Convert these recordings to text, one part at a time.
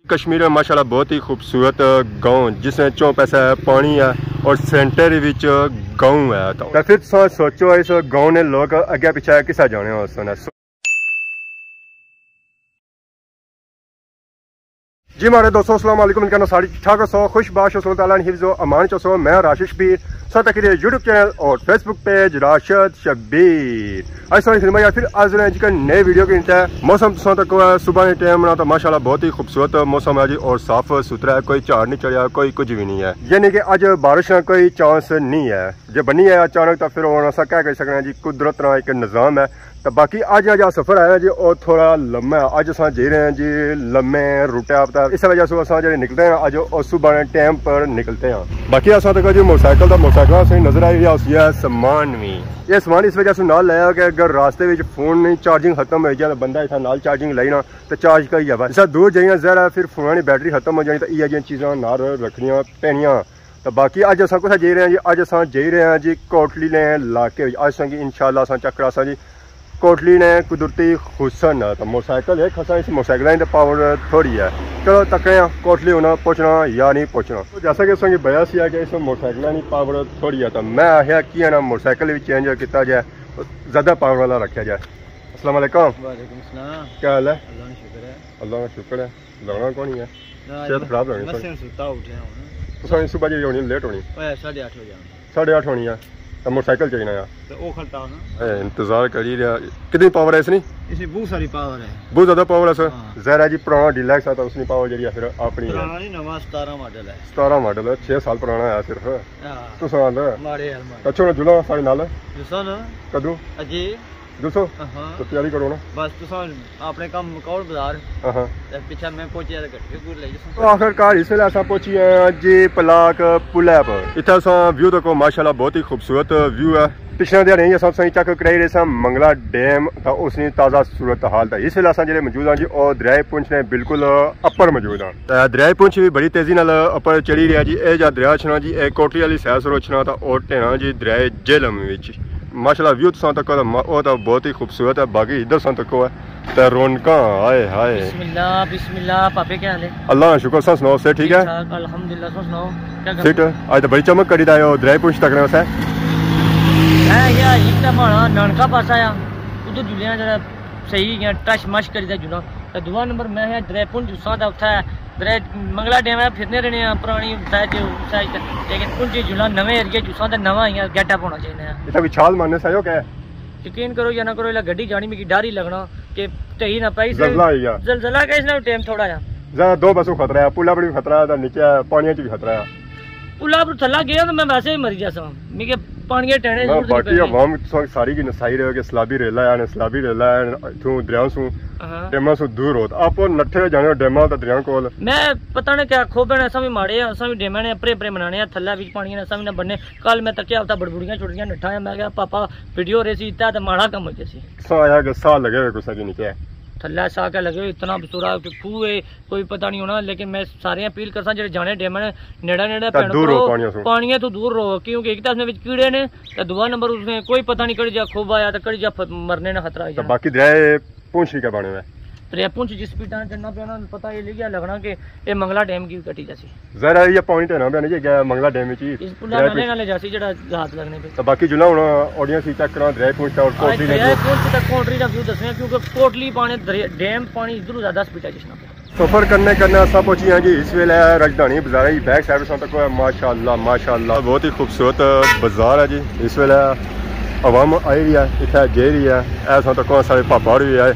कश्मीर में माशाल्लाह बहुत ही खूबसूरत गांव जिसमें चौ पैसा है पानी है और सेंटर विच गांव है। तो फिर सोचो इस गांव ने लोग अगे पिछे किसा जाने उस जी हमारे दोस्तों अस्सलाम वालेकुम। इनका सारी ठाक सो खुश बाश हिफ्ज़ो अमान चो मैं राशिश बीर तक यूट्यूब चैनल और फेसबुक पेज राशिद शब्बीर फिर आज नए वीडियो की है। मौसम तक सुबह के टाइम तो माशाल्लाह बहुत ही खूबसूरत मौसम है जी और साफ सुथरा है, कोई झाड़ नहीं चढ़िया, कोई कुछ भी नहीं है, यानी कि आज बारिश का कोई चांस नहीं है। जो बनी है अचानक तो फिर असा क्या कर सकते हैं जी, कुदरत का एक निज़ाम है। तो बाकी अज जो सफ़र आया जी और थोड़ा लम्बा है। अज अस जी रहे हैं जी लम्बे रूटे आप, इस वजह से अस जो निकलते हैं अज और सुबह टाइम पर निकलते हैं। बाकी अस तक जी मोटरसाइकिल नजर आई है समान भी ये समान इस वजह से नाल लाया कि अगर रास्ते में फोन नहीं चार्जिंग खत्म हो जाए तो बंदा इतना नाल चार्जिंग लाई ना तो चार्ज करी जाए। जिस दूर जाइए जरा फिर फोन की बैटरी खत्म हो जाए तो ये जी चीज़ा नाल रखनिया पैनिया। तो बाकी अज अस कुछ जी रहे हैं जी, अज अस जी रहे हैं जी कोटली ने इलाके अज कि इंशाल्लाह अस चक्कर अस जी कोटली ने कुदरती हुसन है। तो मोटरसाइकिल है खसा, इस मोटरसाइकिल की पावर थोड़ी है। चलो तक कोटली होना पहुँचना या नहीं पहुँचना। तो जैसा कि उसकी बया सी है कि इस मोटरसाइकिल की पावर थोड़ी है, तो मैं आया कि है ना मोटरसाइकिल भी चेंज किया जाए, ज़्यादा पावर वाला रखा जाए। अस्सलाम वालेकुम। क्या हाल है? अल्लाह का शुक्र है। लगना कौन ही है, सेहत खराब लगनी तो सुबह जी होनी लेट होनी 8:30 होनी है। तो मोटरसाइकिल चाहिए यार तो इंतजार कर ही रहा। कितनी पावर है इसने? इसमें बहुत सारी पावर है, बहुत ज़्यादा पावर है सर। ज़रा जी पुराना डिलैक्स आता उसकी पावर जी फिर अपनी है। 17 मॉडल है, 6 साल पुराना है सिर्फ। तो साल अच्छा जुला साढ़े नाल कदू दूसो तो तैयारी करो ना बस अपने काम मुकाओ बाजार पीछे मैं पहुंची तो आखिरकार इस वेले पहुंची है जी पलाक पुलै पर। इतना व्यू देखो माशाल्लाह बहुत ही खूबसूरत व्यू है। पिछले दिहाड़ी अस चेक कराई रहे मंगला डैम था, उसकी ताज़ा सूरत हाल था। इस वेले अस जो मौजूद हाँ जी और दरियाए पुंछ ने बिल्कुल अपर मौजूद हाँ। दरियाए पुंछ भी बड़ी तेजी नाल अपर चढ़ी रहा जी। यह दरिया छना जी ए कोटली वाली सैर सरोचना था और ढेना जी दरियाए जेलम माशाल्लाह व्यू तो तक वो तो बहुत ही खूबसूरत है। बाकी इधर सन तक है तो रौनक आए हाय। बिस्मिल्लाह बिस्मिल्लाह। पापे क्या हाल है? अल्लाह का शुक्र। सा सुनाओ से ठीक है? अल्हम्दुलिल्लाह। सा सुनाओ क्या कर ठीक है? आज तो बड़ी चमक करी दा दरियाए पुंछ तक है यार। इतना माड़ा नानका पास आया उधर जुलिया जरा सही टच मश करी दा जुना। तो दुआ नंबर मैं है दरियाए पुंछ जुसा दा उठा दरिया मंगला डैम है फिरने रहने पुरानी लेकिन पुंछ जुला नवे एरिया जुसा दा नवा इयां गेटअप होना चाहिए। इतना भी छाल मारने से क्या यकीन करो या ना करो इला गड्डी जानी में डर ही लगना कि ढही ना पाई जलजला का इसने टाइम थोड़ा ज्यादा दो बसों खतरा है। पुला पर भी खतरा है, नीचे पानी च भी खतरा है। पुला पर थला गया तो मैं वैसे ही मरी जासा मैं पानी टेने बाकी आवाम सारी की नसाई रहे कि सलाबी रेला है सलाबी रेला है तू दरिया सु डेमा सु दूर हो आप नट्ठे जाने डेमा तो दरिया कोल मैं पता नहीं क्या खोबे असा भी माड़े असा भी डेमा ने अपरे अपरे बनाने थल्ला बीच पानी असा भी ना बनने। कल मैं तकिया हफ्ता बड़बुड़ियां छुड़ियां नट्ठा है मैं क्या पापा वीडियो रही सी इतना तो माड़ा कम हो जैसी आया सा लगे हुए कुछ नीचे थल्ला सा क्या लगे इतना बसूरा खूह कोई पता नहीं होना। लेकिन मैं सारे अपील करसा जो जाने डेम ने नेड़ा नेड़ा पानी तो दूर रहो क्योंकि एक तो उसमें कीड़े ने तो दुआ नंबर उसमें कोई पता नहीं कड़ी जा खूब आया तो कड़ी जा मरने ना खतरा है। बाकी दरिया पुंछ का बने हुए दरिया पुंछ जिस पीटा चढ़ना पे ना पता ये लिया लगना कि ये मंगला डैम की कटी जैसी जरा ये पानी टेना पे नहीं गया मंगला डैम में इस पुला नाले नाले जैसी जेड़ा हाथ लगने पे। तो बाकी जुला हुन ऑडियंस ही चेक करा दरिया पुंछ और कोटली दरिया पुंछ तक कोटली का व्यू दसने क्योंकि कोटली पानी डैम पानी इधर ज्यादा स्पीड है जिसना पे सफर करने सब पहुंची हैं जी। इस वेले राजधानी बाजार की बैक साइड तक माशाल्लाह माशाल्लाह बहुत ही खूबसूरत बाजार है जी। इस वेले अवाम आई रही है इतना जे रही है ऐसा तक सारे पापा और भी आए।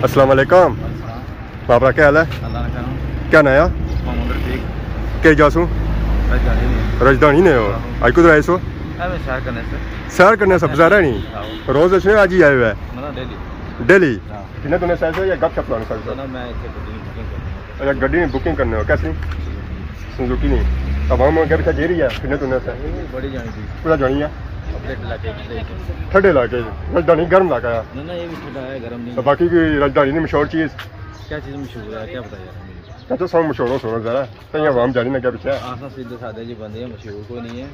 अस्सलाम वालेकुम पापा क्या हाल है? क्या नया के जासू राजधानी ने हो आज कुछ आए सो सैर करने से बाजार है नहीं रोज अच्छे आज ही आए हुए डेली इन्हें तुमने सैर या गप शप लाने अच्छा गड्डी में बुकिंग करने हो कैसी सुजुकी नहीं अब हम क्या जे रही है किन्हें तुमने पूरा जानी है ठंडे इलाके राजधानी गर्म इलाका है। तो बाकी की राजधानी में मशहूर चीज़ क्या चीज़ मशहूर है क्या बताइए तो सब मशहूर हो सुनो जरा तो आवाम जानी ना क्या पीछे सीधे साधे जी बंदे मशहूर कोई नहीं है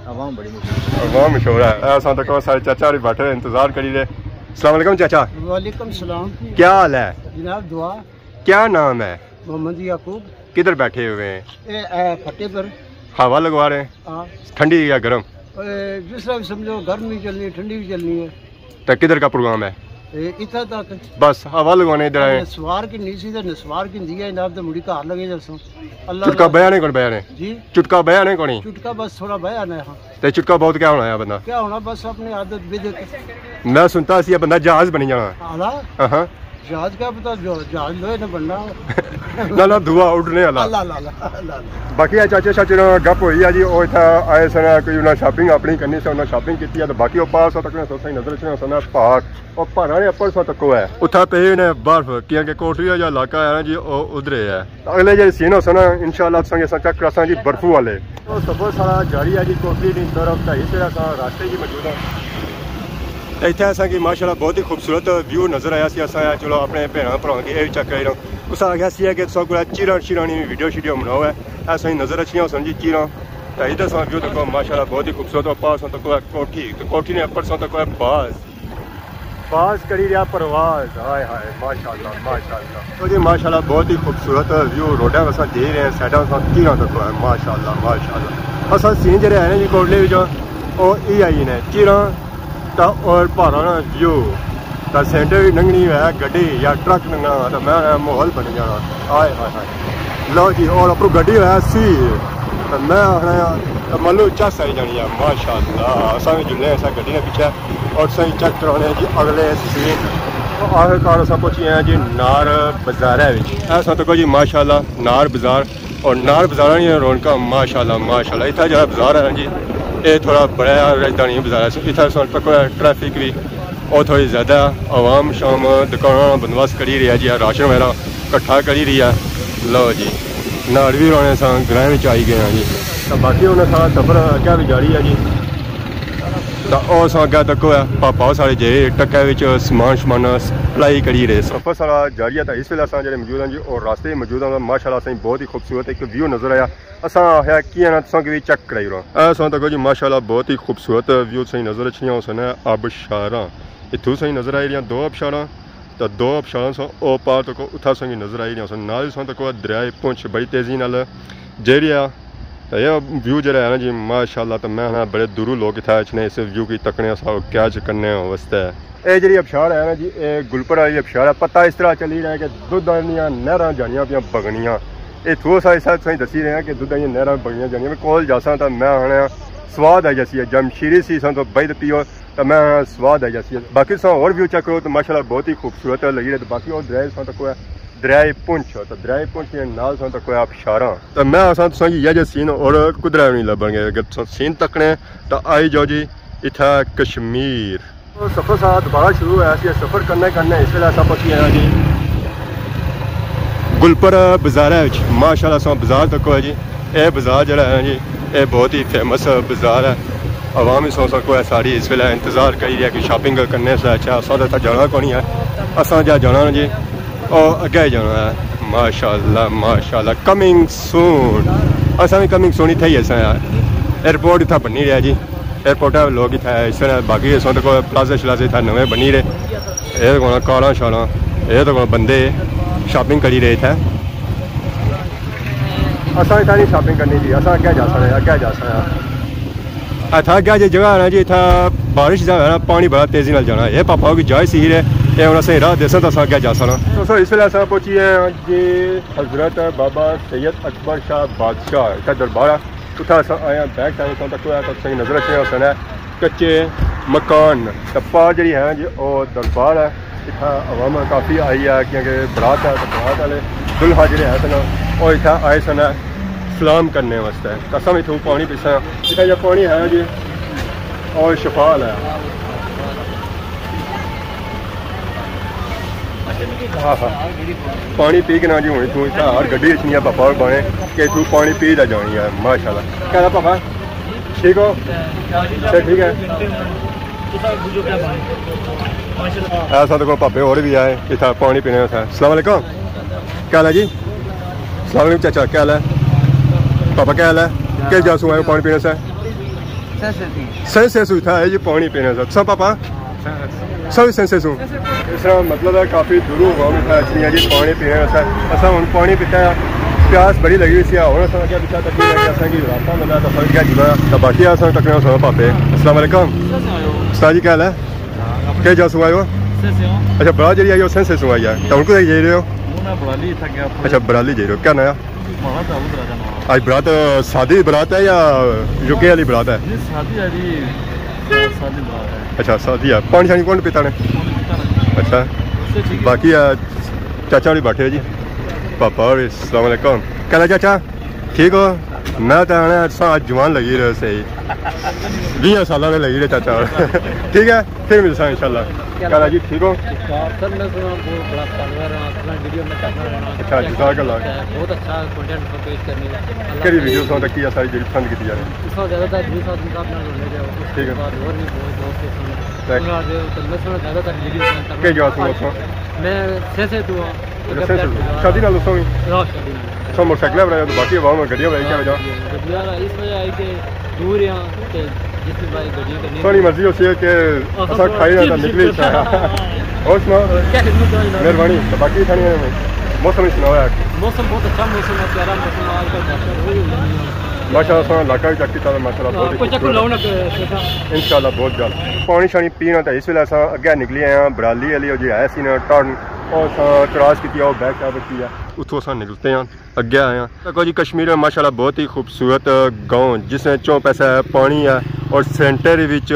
आवाम बड़ी मशहूर आवाम मशहूर है ऐसा तो सारे चाचा और बैठे इंतजार करी रहे। अस्सलाम वालेकुम चाचा। वालेकुम सलाम। क्या हाल है जनाब? दुआ। क्या नाम है? मोहम्मद याकूब। किधर बैठे हुए हैं? फटे पर हवा लगवा रहे हैं। ठंडी या गर्म? जिस तरह समझो गर्म भी चलनी है ठंडी भी चलनी है। तो किधर का प्रोग्राम है? इतना तक बस हवा लगवाने इधर आए। नस्वार की नीचे से नस्वार की दिया इनाम तो मुड़ी का हाथ लगे जैसा। अल्लाह चुटका बयान कौन बयान है जी? चुटका बयान है कौन? चुटका बस थोड़ा बयान है। हाँ तो चुटका बहुत क्या होना है बंदा? क्या होना बस अपनी आदत बिदत। मैं सुनता सी बंदा जहाज बनी जाना। हाँ जहाज क्या पता जहाज लोहे ने बनना ना धुआं उड़ने वाला। बाकी चाचे चाचे ना गप हुई है जी। वो इतना आए सन कोई उन्हें शॉपिंग अपनी करनी से उन्हें शॉपिंग की है। तो बाकी वो पास तक सोचा नजर रखना सन पहाड़ और पहाड़ा ने अपर सौ तक है उठा पे ने बर्फ क्योंकि कोटली जो इलाका है ना जी वो उधर है। अगले जो सीन हो सन इंशाल्लाह संगे चेक करा जी बर्फू वाले। तो सफर सारा जारी है जी कोटली की तरफ। इस रास्ते की मौजूद है। इतने असा कि माशाल्लाह बहुत ही खूबसूरत व्यू नज़र आया सी। असा चलो अपने भैन भरावान की यह चेक करी उस आख्या सी कि तुम को चीरां शीरां वीडियो शीडियो बनाओ है ऐसा ही नज़र अच्छी सन जी चीरां। तो इधर सा व्यू देखो माशाल्लाह बहुत ही खूबसूरत। पास तक है कोठी तो कोठी ने अपर सौ तक है बाज करी रहा परवाज। हाय हाय माशाल्लाह माशाल्लाह। तो जी माशाल्लाह बहुत ही खूबसूरत व्यू रोडा अस दे रहे हैं साइडा चीरां तक है माशाल्लाह माशाल्लाह। असा सीन जो है जी कोटले ये आई ने चीरां और पहाड़ा ना व्यू तो सेंटर भी लंघनी है गड्डी या ट्रक लंघना तो मैं माहौल बन जाना। हाय हाय हाय लो जी। और अपनी गड्डी है सी तो मैं आखना मान लो चस आई जानी है माशाल्लाह। असा भी जुले ऐसा गड्डी ने पीछे और सही चेक करवाने जी अगले सीन। तो आखिरकार अस पहुंची हैं जी नार बाजार ऐसा तो जी माशाल्लाह नार बाजार। और नार बाजार रौनक माशाल्लाह माशाल्लाह। इतना जो बाजार है जी ये थोड़ा बड़ा राजधानी बाजार है। इतना तक ट्रैफिक भी और थोड़ी ज़्यादा आवाम शाम दुकान बंदोबस्त करी रही है जी राशन वगैरह कट्ठा करी रही है। लो जी नाड़ भी रोने सा ग्रां में आई गए हैं जी। तो बाकी उन्हें सारा सफर अगर भी जारी है जी। तो उस अगर तक है पापा सारे जे टक्के समान शमान सप्लाई करी रहे। सफर सारा जारी है। तो इस वेले अस जो मौजूद हैं जी और रास्ते मौजूद हैं माशाल्लाह असें बहुत ही खूबसूरत एक व्यू नज़र आया। असा आया कि ना तुसा भी चेक कराई रो ऐसा तक जी माशाल्लाह बहुत ही खूबसूरत व्यू सही नज़र अच्छी सन आबशारा। इतों सही नज़र आई रही दो आबशारा। तो दो आबशारा सो ओ पार तक उथा सही नज़र आई रही सन नाल तक दरिया पुंछ बड़ी तेज़ी नाल जेरिया। तो यह व्यू जो है ना जी माशाल्लाह। तो मैं बड़े दूरों लोग इतना अच्छे इस व्यू की तकने कैच करने वास्ते। ये जी अबशार है ना जी ये गुलपर वाली अबशार है। पता इस तरह चली रहा है कि दुध आलियां नहर जानिया पियां बगनियां। ये थोड़ा सा ऐसा तुम दसी रहे हैं कि दुध आलियां नहर बगनियां जानियां। मैं कोल जासा तो मैं आने स्वाद आई जैसी है जमशीरी सी सन तो बद पियो तो मैं स्वाद आई जैसी है। बाकी तुम और व्यू चेक करो तो माशाल्लाह बहुत ही खूबसूरत लगी रहे। तो बाकी और दरिया तक है दरिया पुंछ। तो दरिया पुंछ नाल तक है अबशारा। तो मैं असा तुम ये सीन और कुदरा नहीं लभणगे। अगर सीन तकने तो आई जाओ जी इतना कश्मीर। तो सफर सारा दोबारा शुरू है। सफर करने इस वे अस पहुंची हैं जी गुलपर बाजार माशाल्लाह। सो बाजार तक है जी ये बाजार जो है जी ये बहुत ही फेमस बाजार है। आवाम सौ सको है सारी इस वे इंतज़ार करी है कि शॉपिंग करने से अच्छा असा तो जाना कौन है। असा जहाँ जाना जी और अगे जाना है माशाल्लाह माशाल्लाह। कमिंग सून असा भी कमिंग सून इतना ही ऐसा एयरपोर्ट इतना बनी रहा जी। एयरपोर्ट लोग इतना इस बाकी इस प्लाजे शलाजे इतना नवे बनी रहे। ये को कारा शाला ये तो बंदे शॉपिंग करी रहे थे। असा इतना नहीं शॉपिंग करनी जी। असा अगे जा सकते अगे जा सकते इतना अगे जो जगह है ना जी इतना बारिश का है ना पानी बड़ा तेज़ी नाल जाना। ये पापा की जाए सी रे ये हम सही राह दसा तो अगे जा सकना। दोस्तों इस वे अस पहुंची हैं जी हजरत बाबा सैयद अकबर शाह बादशाह इतना दरबार है। उतना अस आए बैक साइड तक सही नज़र अच्छे सन है कच्चे मकान। तो पार जी है जी और दरबार है। इतना अवाम काफ़ी आई है क्योंकि बरात है तो बरात वाले दुल्हा जो है सन और इतना आए सन सलाम करने वास्ते। तो अस इतों पानी पीसा इतना जो पानी है जी और शफाल है। हाँ हाँ पानी पी के ना जी हूँ तू इतना हर गड्डी रखनी है पापा और बने कि तू पानी पी दा जानी है माशाल्लाह। क्या पापा ठीक हो अच्छा ठीक है। ऐसा तो पापे और भी आए इतना पानी पीने वास्ते। अस्सलाम वालेकुम क्या हाल है जी? अस्सलाम वालेकुम चाचा क्या हाल है? पापा क्या हाल है? क्या जासू आए पानी पीने से? सही से सुविधा है जी पानी पीने से। सब पापा सब सेंसेस हूँ इसका मतलब है काफ़ी दूरों गाँव में अच्छी जी पानी पीने असा हम पानी पीता है प्यास बड़ी लगी हुई सी और अगर पीछा तक कि रास्ता मिला तो फिर क्या जुड़ा तो बाकी असां तकरीबन सो पापे अस्सलाम वालेकुम उस्ताद जी क्या हाल है क्या जा सुआए हो अच्छा बड़ा जी आई हो सेंसेस हुआ यार तो उनको जा रहे हो अच्छा बराली जा रहे हो क्या नया आज बरात शादी बरात है या रुके वाली बरात है अच्छा शादी है पानी शानी कौन पीता ने अच्छा बाकी चाचा भी बैठे जी पापा और अस्सलाम वालेकुम क्या चाचा ठीक हो मैं तो आना जवान लगी रहे सही 20 साल में लगी रहे चाचा ठीक है फिर मिलता इंशाल्लाह क्या जी ठीक हो अच्छा जज़ाकल्लाह बहुत अच्छा कंटेंट पेश करने केड़ी वीडियो सो तक की सारी जेडी पसंद की जा रही इसमें ज्यादातर वीडियो साथ साथ ना जुड़ने जाओ ठीक है और भी बहुत ज्यादातर वीडियो के जो सुनो मैं से तू शादी ना दोस्तों सो मोटरसाइकिल बनाया तो बाकी वाह में गड्डियां बनाई क्या वजह इस वजह आई कि दूर यहाँ के जिसमें भाई गड्डियां करनी सोनी मर्जी होती है कि ऐसा खाई ना निकली और सुनाओ मेहरबानी तो बाकी खानी है मौसम सुनाओ यार मौसम बहुत अच्छा मौसम है प्यारा मौसम आजकल माशाल्लाह इलाका भी चक्की था माशाल्लाह इंशाल्लाह बहुत जल्द पानी शानी पीना तो इस वेले अस अगे निकली आए हैं बराली वाली जो है सी ना टर्न और क्रॉस की और बैक साइड की है उतो अस निकलते हैं अगे आए हैं देखो जी कश्मीर में माशाल्लाह बहुत ही खूबसूरत गाँव जिसमें चौ पैसा है पानी है और सेंटर विच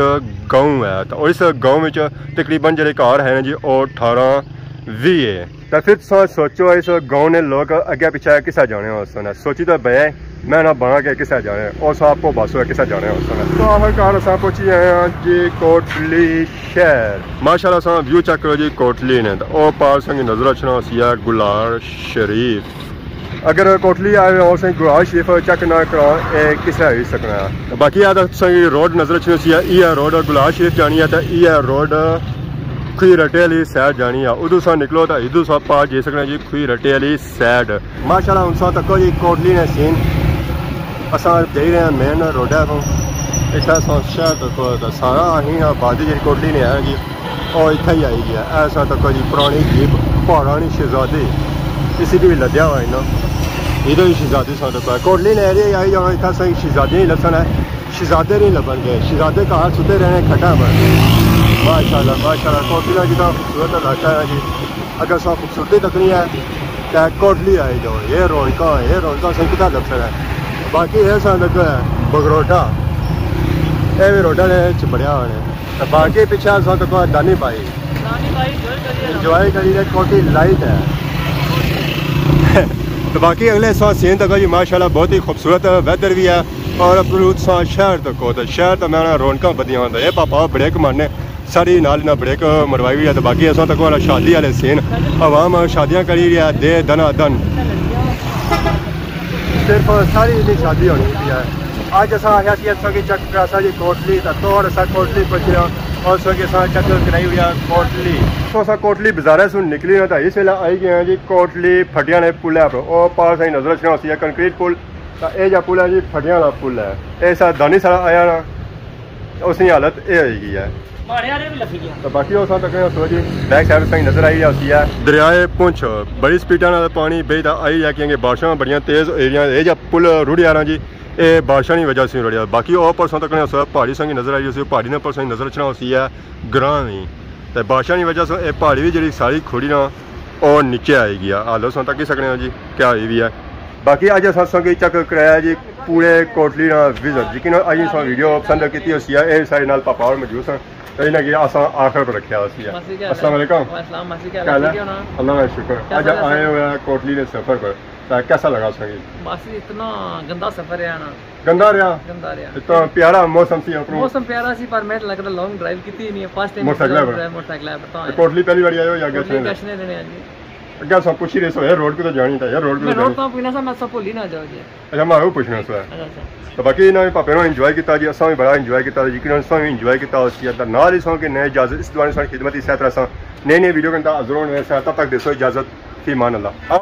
गाँव है तो इस गाँव में तकरीबन जो घर है जी और 18-20 है तो फिर सोचो इस गाँव ने लोग अगे पिछे किसा जाने उस सोची तो बे मैं ना बना के किसा जाने और आपको बस किसा जाने उस तो आखिरकार अस पहुंची आए हैं जी कोटली शहर माशाल्लाह सा व्यू चेक करो जी कोटली ने तो पार संग नजर अचना है गुलार शरीफ अगर कोटली आए हो गुलार शरीफ चेक ना करा किसा हो सकना है बाकी रोड नजर अचना यह रोड गुलार शरीफ जानी है तो यह रोड खुई रटे वाली सैड जानी है उदू सा निकलो तो इधू सा पार जा सकना जी खुई रटे वाली सैड माशाल्लाह हम सा तको जी कोटली ने सीन अस जा रहे हैं मेन रोडा तो इतना शहर तक सारा अं आबादी जी कोटली ने है जी और इतना ही आई गया ऐसा तक जी पुरानी जीप पहाड़ी शहजादी इसी की भी लद्या हुआ इन्ना इधर भी शहजादी सा तक कोटली ने एरिया आई जाना इतना सही शहजादियाँ ही लसन है शहजादे नहीं लबन गए शहजादे घर सुते रहने खड्डा पर माशाल्लाह कोटली का जितना खूबसूरत इलाका है जी अगर सब खूबसूरती तकनी है तो कोटली आई जाओ ये रौनक सही कितना लक्षण है बाकी ये संदक है बगरोटा ये भी रोडा ने चिबड़िया होने तो बाकी पिछा तक दानी भाई इंजॉय करी कोटी लाइट है तो बाकी अगले सीन तक जी माशाल्लाह बहुत ही खूबसूरत वैदर भी है और शहर तक हो तो शहर तो मैं रौनक बदियाँ होता है पापा ब्रेक मारने सारी नाल ना ब्रेक मरवाई हुई है तो बाकी अस तक शादी वाले सीन आवाम शादियाँ करी रही है दे दना दन सिर्फ सारी इतनी शादी होनी है अज अस आया कि चक करा जी कोटली तो और अस कोटली पहुंचे और चक कराई हुई है कोटली तो अस कोटली बाजारे से निकली ना तो इस वेले आई गए हैं जी कोटली फटिया ने पुल है और पास सही नजर रखना होती है कंक्रीट पुल तो यह जो पुल है जी फटिया का पुल है ये सा दानी सारा आया ना उसकी हालत ये होगी है तो बाकी तक जी बैक साइड सही नजर आई होती है दरियाए पुंछ बड़ी स्पीडा पानी बेहद आई है क्योंकि बारिशां बड़िया तेज़ एरिया ये जो पुल रुड़ी आ रहा जी ये बारिशा की वजह से रुड़िया बाकी और परसों तक पहाड़ी संगी नजर आई उस पहाड़ी ने परसों नजर रखना होती है ग्रां भी तो बारिशा की वजह से पहाड़ी भी जी सारी खुड़ी ना और नीचे आएगी हालो सौ तक ही सकने जी क्या हुई भी है बाकी अज असें चक कराया जी पूरे कोटली ना विजिट लेकिन अज अस वीडियो पसंद की ये सारे नाल पापा और मौजूद सन तो आखिर पर रखा अस्सलाम वालेकुम अल्लाह का शुक्र आज आए हुए हैं कोटली के सफर पर तो कैसा लगा सही बस इतना गंदा सफर है ना गंदा रहा इतना प्यारा मौसम सी मौसम प्यारा सी पर मैं लग रहा लॉन्ग ड्राइव की ही नहीं है फर्स्ट टाइम मोटरसाइकिल पर कोटली पहली बार आए हो या कैसे देने अगर सब पूछ ही रहे रोड को तो जानी था यार रोड तो पीना सा मैं सब भूल ही ना जाओ जी अच्छा मैं वो पूछना सो तो बाकी इन्होंने पापे ने इंजॉय किया जी असा भी बड़ा इंजॉय किया यकीन असा भी इंजॉय किया नाल ही सौ कि नए इजाजत इस दौरान खिदमत इस तरह नई नई वीडियो के अंदर जरूर तब तक दसो इजाजत फी मान अल्लाह।